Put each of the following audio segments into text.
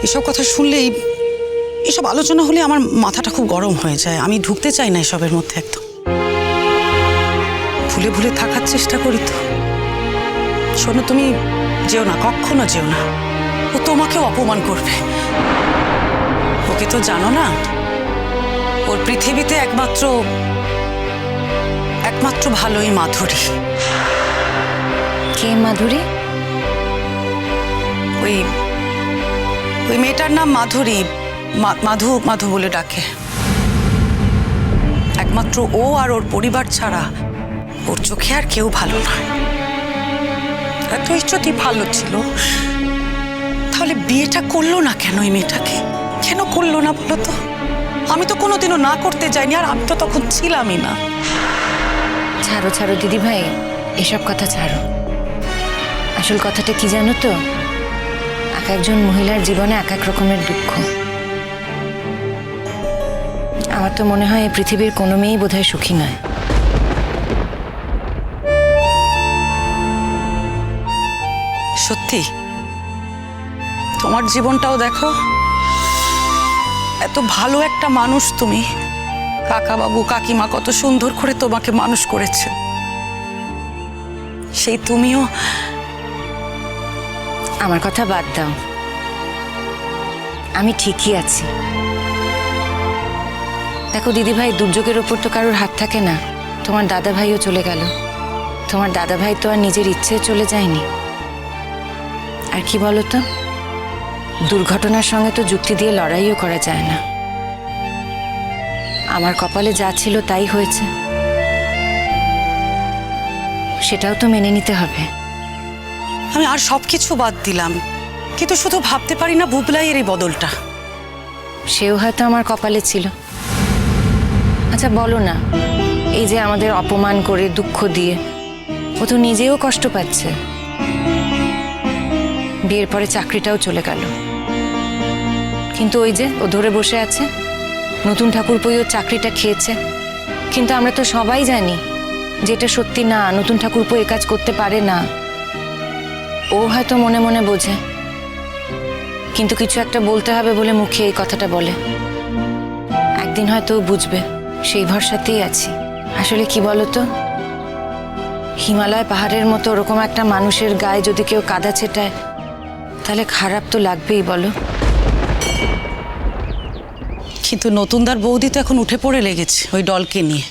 এসব কথা শুনলেই, এসব আলোচনা হলে আমার মাথাটা খুব গরম হয়ে যায়। আমি ঢুকতে চাই না এসবের মধ্যে একদম। ভুলে ভুলে থাকার চেষ্টা করি তো। শোনো, তুমি যেও না, কখনো যেও না। ও তোমাকেও অপমান করবে। ওকে তো জানো না, ওর পৃথিবীতে একমাত্র ভালোই মাধুরী। কে মাধুরী? ওই মেয়েটার নাম মাধুরী। মাধু মাধু বলে ডাকে। একমাত্র ও আর ওর পরিবার ছাড়া ওর চোখে আর কেউ ভালো নয়। এতই যদি ভালো ছিল তাহলে বিয়েটা করলো না কেন? এই মেয়েটাকে কেন করলো না বলো তো? আমি তো কোনোদিনও না করতে যাইনি, আর আমি তো তখন ছিলামই না। ছাড়ো ছাড়ো দিদি ভাই, এসব কথা ছাড়ো। আসল কথাটা কি জানো তো, এক একজন মহিলার জীবনে এক এক রকমের দুঃখ। আমার তো মনে হয় এই পৃথিবীর কোনো মেয়েই বোধহয় সুখী নয়। সত্যি, তোমার জীবনটাও দেখো। এত ভালো একটা মানুষ তুমি, কাকা বাবু কাকিমা কত সুন্দর করে তোমাকে মানুষ করেছে। সেই তুমিও। আমার কথা বাদ দাও, আমি ঠিকই আছি। দেখো দিদি ভাই, দুর্যোগের ওপর তো কারোর হাত থাকে না। তোমার দাদা ভাইও চলে গেল। তোমার দাদা ভাই তো আর নিজের ইচ্ছে চলে যায়নি। আর কি বলো তো, দুর্ঘটনার সঙ্গে তো যুক্তি দিয়ে লড়াইও করা যায় না। আমার কপালে যা ছিল তাই হয়েছে, সেটাও তো মেনে নিতে হবে। আমি আর সবকিছু বাদ দিলাম, কিন্তু শুধু ভাবতে পারি না বুবলাইয়ের এই বদলটা। সেও হয়তো আমার কপালে ছিল। আচ্ছা বলো না, এই যে আমাদের অপমান করে দুঃখ দিয়ে, ও তো নিজেও কষ্ট পাচ্ছে। বিয়ের পরে চাকরিটাও চলে গেল, কিন্তু ওই যে ও ধরে বসে আছে। নতুন ঠাকুরপোই ওর চাকরিটা খেয়েছে, কিন্তু আমরা তো সবাই জানি যেটা সত্যি না। নতুন ঠাকুরপো এ কাজ করতে পারে না। ও হয়তো মনে মনে বোঝে, কিন্তু কিছু একটা বলতে হবে বলে মুখে এই কথাটা বলে। একদিন হয়তো ও বুঝবে, সেই ভরসাতেই আছি। আসলে কি বলতো, হিমালয় পাহাড়ের মতো ওরকম একটা মানুষের গায়ে যদি কেউ কাদা ছেটায়, তাহলে খারাপ তো লাগবেই বলো। কিন্তু নতুনদার বৌদি তো এখন উঠে পড়ে লেগেছে ওই ডলকে নিয়ে।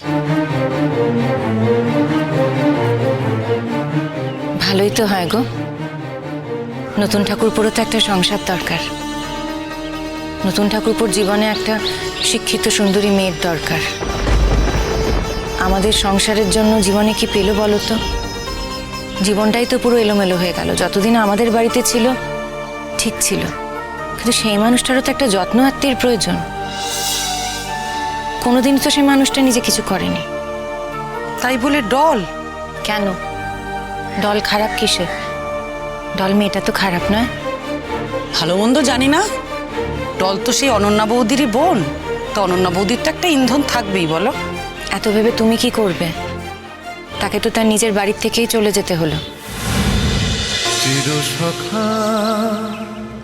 ভালোই তো হয় গো। নতুন ঠাকুরপুরও তো একটা সংসার দরকার। নতুন ঠাকুরপুর জীবনে একটা শিক্ষিত সুন্দরী মেয়ের দরকার। আমাদের সংসারের জন্য জীবনে কি পেল বলো তো? জীবনটাই তো পুরো এলোমেলো হয়ে গেল। যতদিন আমাদের বাড়িতে ছিল ঠিক ছিল, কিন্তু সেই মানুষটারও তো একটা যত্ন আত্মীর প্রয়োজন। কোনোদিন তো সেই মানুষটা নিজে কিছু করেনি। তাই বলে ডল? কেন ডল খারাপ কিসে? ডল মেয়েটা তো খারাপ নয়। ভালো মন্দ জানি না, ডল তো সেই অনন্যা বৌদিরই বোন। তো অনন্যা বৌদির তো একটা ইন্ধন থাকবেই বলো। এত ভেবে তুমি কি করবে? তাকে তো তার নিজের বাড়ির থেকেই চলে যেতে হলো।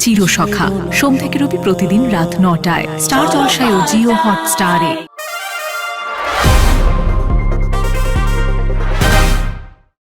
চিরসখা সোম থেকে রবি প্রতিদিন রাত ৯টায় স্টার জলসায় ও জিও হটস্টারে।